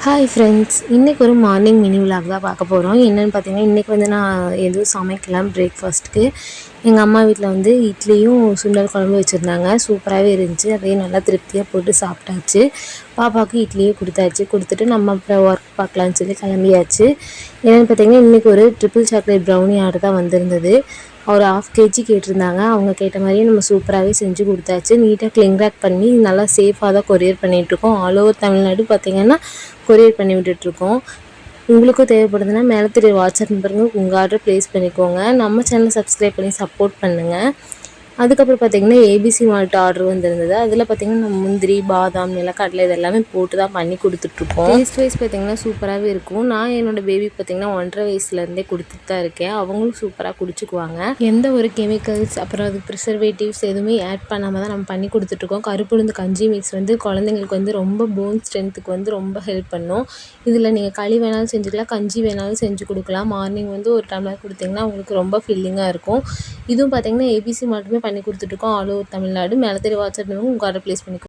Hi friends, இன்றைக்கி ஒரு morning mini vlog தான் பார்க்க போகிறோம். என்னென்னு பார்த்தீங்கன்னா, இன்றைக்கி நான் எதுவும் சமைக்கலாம் பிரேக்ஃபாஸ்ட்டுக்கு. எங்கள் அம்மா வீட்டில் இட்லியும் சுண்டல் குழம்பு வச்சுருந்தாங்க. சூப்பராகவே இருந்துச்சு. அதையும் நல்லா திருப்தியாக போட்டு சாப்பிட்டாச்சு. பாப்பாவுக்கு இட்லியே கொடுத்துட்டு நம்ம அப்புறம் ஒர்க் பார்க்கலான்னு சொல்லி கிளம்பியாச்சு. என்னென்னு பார்த்தீங்கன்னா, இன்றைக்கி ஒரு ட்ரிபிள் சாக்லேட் ப்ரௌனி ஆர்டர் தான் வந்திருந்தது. ஒரு 1/2 kg கேட்டிருந்தாங்க. அவங்க கேட்ட மாதிரியே நம்ம சூப்பராகவே செஞ்சு கொடுத்தாச்சு. நீட்டாக கிளிங் ரேக் பண்ணி நல்லா சேஃபாக தான் கொரியர் பண்ணிகிட்ருக்கோம். ஆல் ஓவர் தமிழ்நாடு பார்த்திங்கன்னா கொரியர் பண்ணி விட்டுட்ருக்கோம். உங்களுக்கும் தேவைப்படுதுன்னா மேலே தெரிய வாட்ஸ்அப் நம்பருங்க உங்கள் ஆர்டர் ப்ளேஸ் பண்ணிக்கோங்க. நம்ம சேனலை சப்ஸ்கிரைப் பண்ணி சப்போர்ட் பண்ணுங்கள். அதுக்கப்புறம் பார்த்திங்கன்னா ஏபிசி மால்ட் ஆர்டர் வந்திருந்தது. அதில் பார்த்திங்கன்னா நம்ம முந்திரி, பாதாம், நிலக்கடலை இது எல்லாமே போட்டு தான் பண்ணி கொடுத்துட்ருக்கோம். டேஸ்ட் வைஸ் பார்த்திங்கன்னா சூப்பராகவே இருக்கும். நான் என்னோடய பேபிக்கு பார்த்திங்கன்னா 1.5 வயசுலேருந்தே கொடுத்துட்டு தான் இருக்கேன். அவங்களும் சூப்பராக குடிச்சுக்குவாங்க. எந்த ஒரு கெமிக்கல்ஸ் அப்புறம் அதுக்கு ப்ரிசர்வேட்டிவ்ஸ் எதுவுமே ஆட் பண்ணாமல் தான் நம்ம பண்ணி கொடுத்துட்ருக்கோம். கருப்புளுந்து கஞ்சி மிக்ஸ் குழந்தைங்களுக்கு ரொம்ப போன் ஸ்ட்ரென்த்துக்கு ரொம்ப ஹெல்ப் பண்ணும். இதில் நீங்கள் களி வேணாலும் செஞ்சுக்கலாம், கஞ்சி வேணாலும் செஞ்சு கொடுக்கலாம். மார்னிங் ஒரு டம்ளர் கொடுத்திங்கன்னா உங்களுக்கு ரொம்ப ஃபில்லிங்காக இருக்கும். இதுவும் பார்த்திங்கன்னா ஏபிசி மால்ட்டுமே பண்ணி கொடுத்துட்ருக்கோம். All over Tamil Nadu. மேலே தெரிய வாட்ஸ்அப் நம்பர் உங்கள் ஆர்டர் ப்ளேஸ் பண்ணிக்கோங்க.